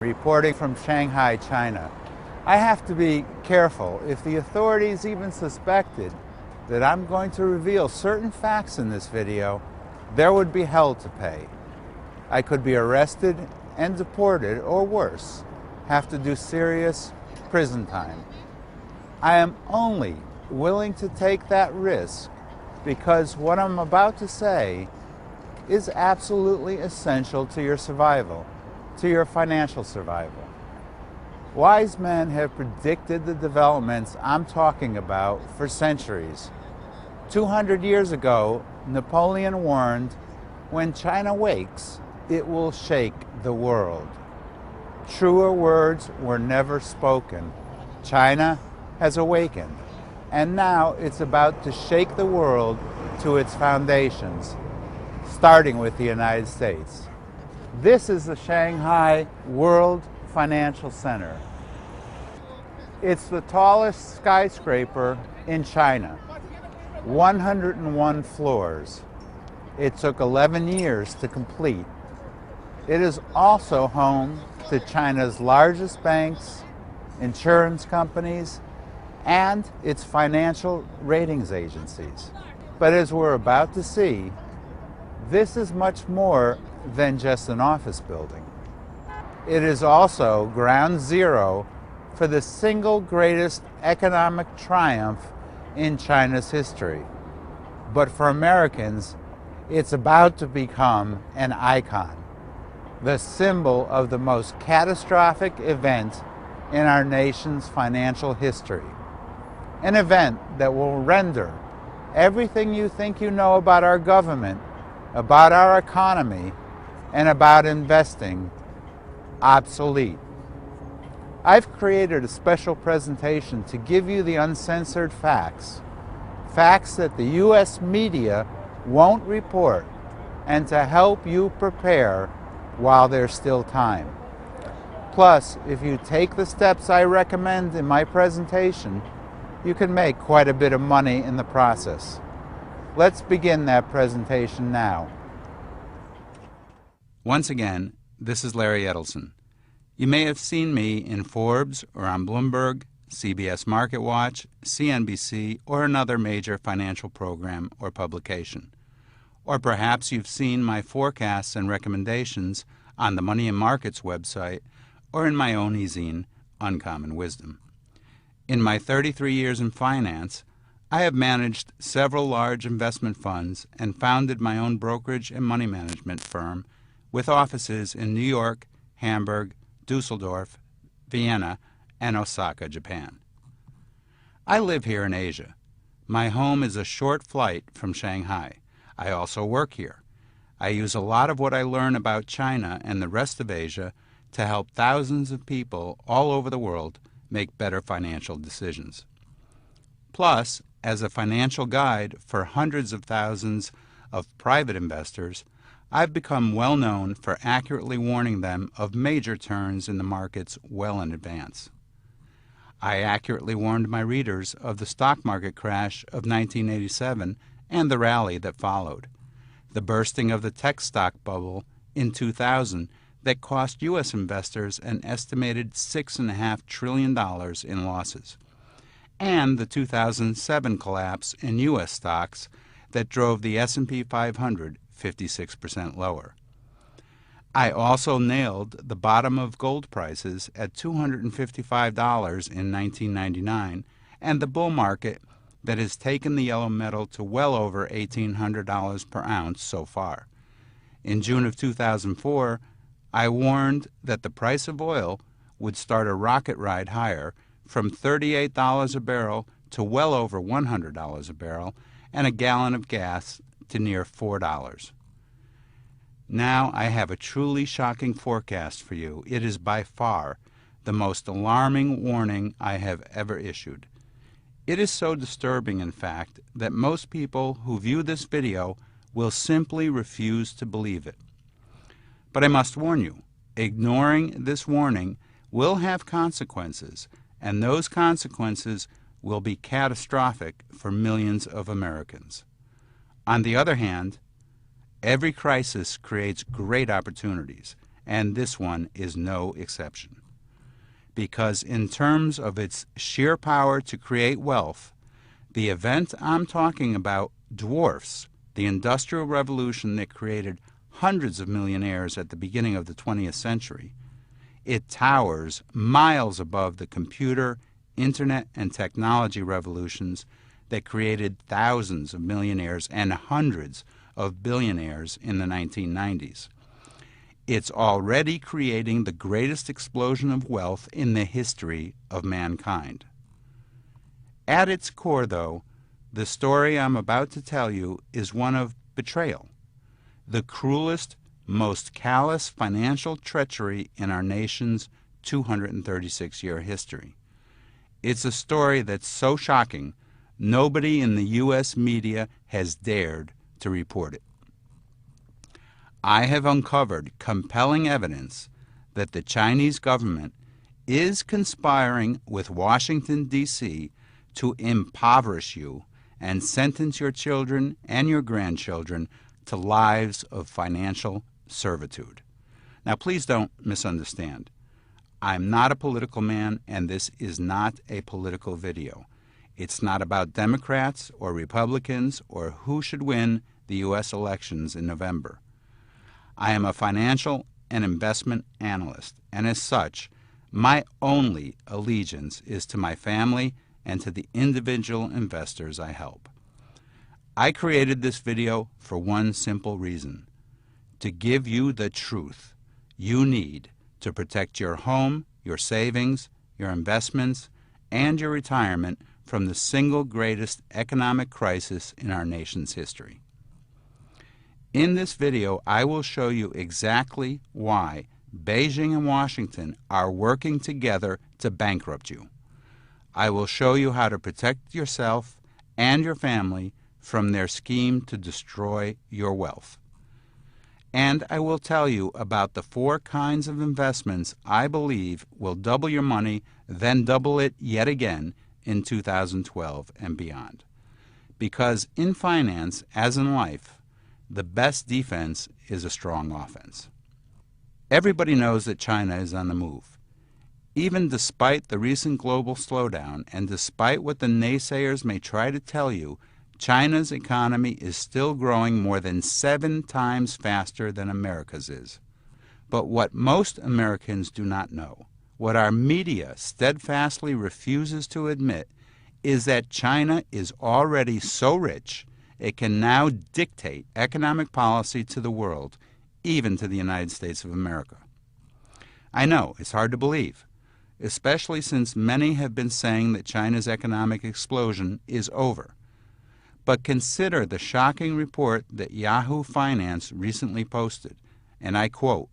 Reporting from Shanghai, China. I have to be careful. If the authorities even suspected that I'm going to reveal certain facts in this video, there would be hell to pay. I could be arrested and deported, or worse, have to do serious prison time. I am only willing to take that risk because what I'm about to say is absolutely essential to your survival, to your financial survival. Wise men have predicted the developments I'm talking about for centuries. 200 years ago, Napoleon warned, "When China wakes, it will shake the world." Truer words were never spoken. China has awakened, and now it's about to shake the world to its foundations, starting with the United States. This is the Shanghai World Financial Center. It's the tallest skyscraper in China, 101 floors. It took 11 years to complete. It is also home to China's largest banks, insurance companies, and its financial ratings agencies. But as we're about to see, this is much more than just an office building. It is also ground zero for the single greatest economic triumph in China's history. But for Americans, it's about to become an icon, the symbol of the most catastrophic event in our nation's financial history. An event that will render everything you think you know about our government, about our economy, and about investing obsolete. I've created a special presentation to give you the uncensored facts, facts that the U.S. media won't report, and to help you prepare while there's still time. Plus, if you take the steps I recommend in my presentation, you can make quite a bit of money in the process. Let's begin that presentation now. Once again, this is Larry Edelson. You may have seen me in Forbes or on Bloomberg, CBS MarketWatch, CNBC, or another major financial program or publication. Or perhaps you've seen my forecasts and recommendations on the Money and Markets website or in my own e-zine, Uncommon Wisdom. In my 33 years in finance, I have managed several large investment funds and founded my own brokerage and money management firm with offices in New York, Hamburg, Dusseldorf, Vienna, and Osaka, Japan. I live here in Asia. My home is a short flight from Shanghai. I also work here. I use a lot of what I learn about China and the rest of Asia to help thousands of people all over the world make better financial decisions. Plus, as a financial guide for hundreds of thousands of private investors, I've become well known for accurately warning them of major turns in the markets well in advance. I accurately warned my readers of the stock market crash of 1987 and the rally that followed, the bursting of the tech stock bubble in 2000 that cost U.S. investors an estimated $6.5 trillion in losses, and the 2007 collapse in U.S. stocks that drove the S&P 500 56% lower. I also nailed the bottom of gold prices at $255 in 1999 and the bull market that has taken the yellow metal to well over $1,800 per ounce so far. In June of 2004, I warned that the price of oil would start a rocket ride higher from $38 a barrel to well over $100 a barrel, and a gallon of gas to near $4. Now I have a truly shocking forecast for you. It is by far the most alarming warning I have ever issued. It is so disturbing, in fact, that most people who view this video will simply refuse to believe it. But I must warn you, ignoring this warning will have consequences, and those consequences will be catastrophic for millions of Americans. On the other hand, every crisis creates great opportunities, and this one is no exception. Because in terms of its sheer power to create wealth, the event I'm talking about dwarfs the Industrial Revolution that created hundreds of millionaires at the beginning of the 20th century. It towers miles above the computer, internet, and technology revolutions that created thousands of millionaires and hundreds of billionaires in the 1990s. It's already creating the greatest explosion of wealth in the history of mankind. At its core, though, the story I'm about to tell you is one of betrayal, the cruelest, most callous financial treachery in our nation's 236-year history. It's a story that's so shocking, nobody in the U.S. media has dared to report it. I have uncovered compelling evidence that the Chinese government is conspiring with Washington, D.C. to impoverish you and sentence your children and your grandchildren to lives of financial servitude. Now, please don't misunderstand. I'm not a political man, and this is not a political video. It's not about Democrats or Republicans or who should win the U.S. elections in November. I am a financial and investment analyst, and as such, my only allegiance is to my family and to the individual investors I help. I created this video for one simple reason: to give you the truth you need to protect your home, your savings, your investments, and your retirement from the single greatest economic crisis in our nation's history. In this video, I will show you exactly why Beijing and Washington are working together to bankrupt you. I will show you how to protect yourself and your family from their scheme to destroy your wealth. And I will tell you about the 4 kinds of investments I believe will double your money, then double it yet again in 2012 and beyond. Because in finance, as in life, the best defense is a strong offense. Everybody knows that China is on the move. Even despite the recent global slowdown, and despite what the naysayers may try to tell you, China's economy is still growing more than 7 times faster than America's is. But what most Americans do not know, what our media steadfastly refuses to admit, is that China is already so rich it can now dictate economic policy to the world, even to the United States of America. I know, it's hard to believe, especially since many have been saying that China's economic explosion is over. But consider the shocking report that Yahoo Finance recently posted, and I quote,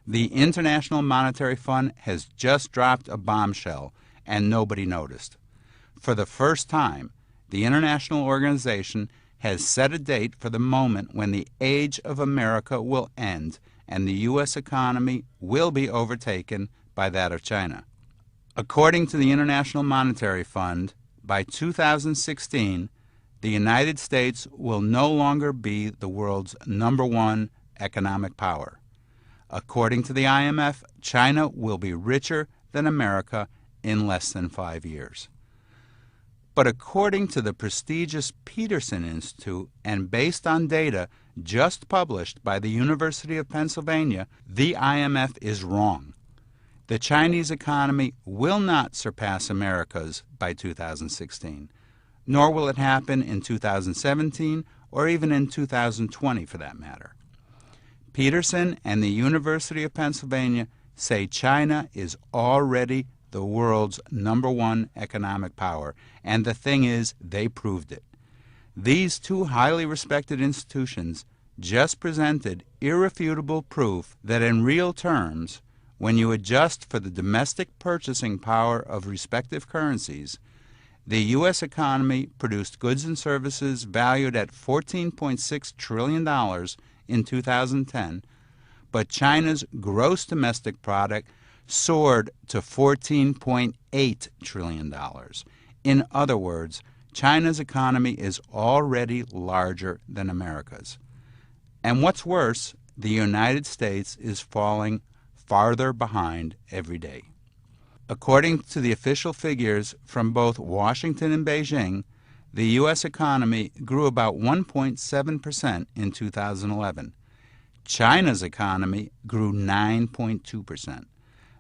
"The International Monetary Fund has just dropped a bombshell and nobody noticed. For the first time, the international organization has set a date for the moment when the age of America will end and the U.S. economy will be overtaken by that of China. According to the International Monetary Fund, by 2016, the United States will no longer be the world's #1 economic power. According to the IMF, China will be richer than America in less than 5 years. But according to the prestigious Peterson Institute, and based on data just published by the University of Pennsylvania, the IMF is wrong. The Chinese economy will not surpass America's by 2016, nor will it happen in 2017 or even in 2020 for that matter. Peterson and the University of Pennsylvania say China is already the world's #1 economic power, and the thing is, they proved it. These 2 highly respected institutions just presented irrefutable proof that in real terms, when you adjust for the domestic purchasing power of respective currencies, the U.S. economy produced goods and services valued at $14.6 trillion in 2010, but China's gross domestic product soared to $14.8 trillion. In other words, China's economy is already larger than America's. And what's worse, the United States is falling farther behind every day. According to the official figures from both Washington and Beijing, the U.S. economy grew about 1.7% in 2011. China's economy grew 9.2%.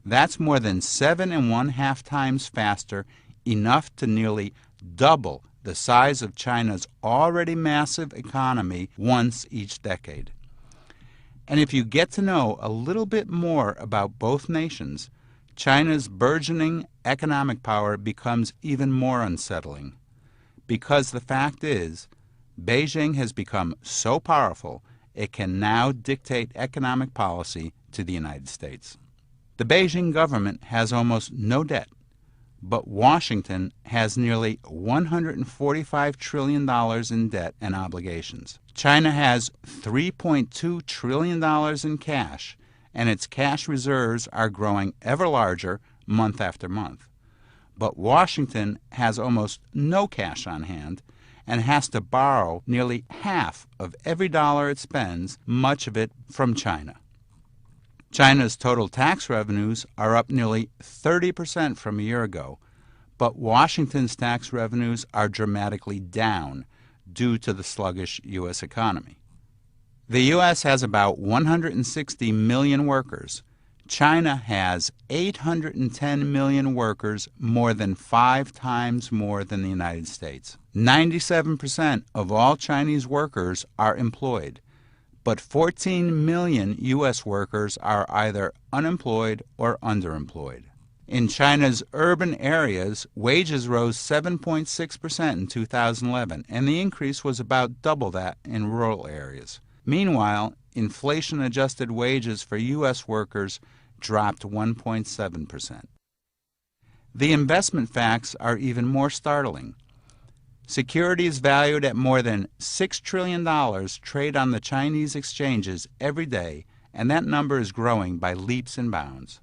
That's more than 7.5 times faster, enough to nearly double the size of China's already massive economy once each decade. And if you get to know a little bit more about both nations, China's burgeoning economic power becomes even more unsettling. Because the fact is, Beijing has become so powerful it can now dictate economic policy to the United States. The Beijing government has almost no debt, but Washington has nearly $145 trillion in debt and obligations. China has $3.2 trillion in cash, and its cash reserves are growing ever larger month after month. But Washington has almost no cash on hand and has to borrow nearly half of every dollar it spends, much of it from China. China's total tax revenues are up nearly 30% from a year ago, but Washington's tax revenues are dramatically down due to the sluggish U.S. economy. The U.S. has about 160 million workers. China has 810 million workers, more than 5 times more than the United States. 97% of all Chinese workers are employed, but 14 million U.S. workers are either unemployed or underemployed. In China's urban areas, wages rose 7.6% in 2011, and the increase was about double that in rural areas. Meanwhile, inflation-adjusted wages for U.S. workers dropped 1.7%. The investment facts are even more startling. Securities valued at more than $6 trillion trade on the Chinese exchanges every day, and that number is growing by leaps and bounds.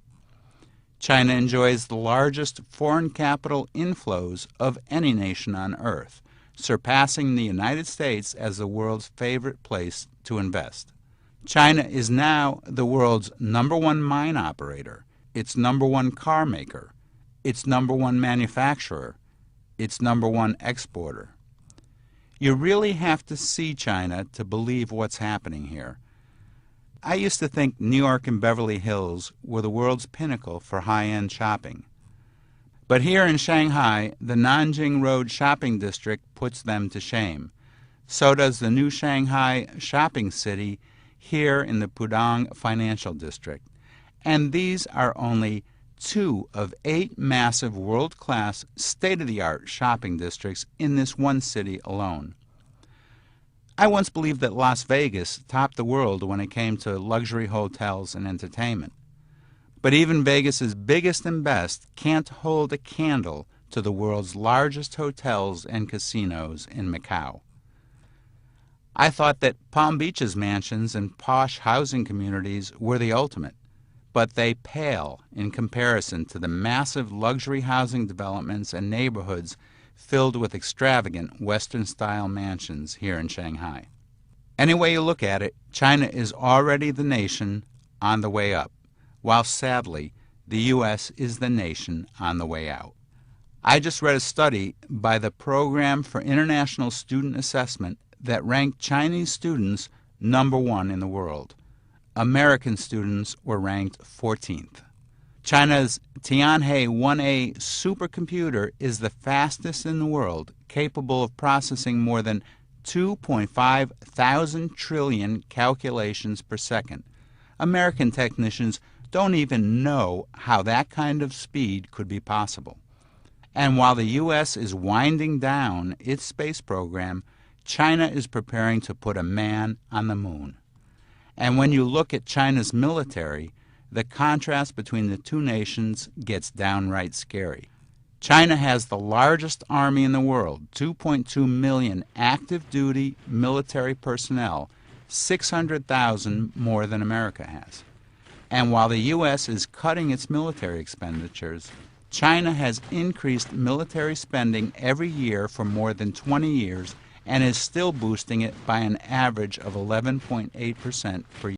China enjoys the largest foreign capital inflows of any nation on earth, surpassing the United States as the world's favorite place to invest. China is now the world's #1 mine operator, its #1 car maker, its #1 manufacturer, its #1 exporter. You really have to see China to believe what's happening here. I used to think New York and Beverly Hills were the world's pinnacle for high-end shopping. But here in Shanghai, the Nanjing Road shopping district puts them to shame. So does the new Shanghai shopping city here in the Pudong Financial District. And these are only 2 of 8 massive world-class, state-of-the-art shopping districts in this one city alone. I once believed that Las Vegas topped the world when it came to luxury hotels and entertainment. But even Vegas's biggest and best can't hold a candle to the world's largest hotels and casinos in Macau. I thought that Palm Beach's mansions and posh housing communities were the ultimate, but they pale in comparison to the massive luxury housing developments and neighborhoods filled with extravagant Western-style mansions here in Shanghai. Any way you look at it, China is already the nation on the way up, while sadly, the U.S. is the nation on the way out. I just read a study by the Program for International Student Assessment that ranked Chinese students #1 in the world. American students were ranked 14th. China's Tianhe 1A supercomputer is the fastest in the world, capable of processing more than 2.5 thousand trillion calculations per second. American technicians don't even know how that kind of speed could be possible. And while the U.S. is winding down its space program, China is preparing to put a man on the moon. And when you look at China's military, the contrast between the two nations gets downright scary. China has the largest army in the world, 2.2 million active-duty military personnel, 600,000 more than America has. And while the U.S. is cutting its military expenditures, China has increased military spending every year for more than 20 years and is still boosting it by an average of 11.8% per year.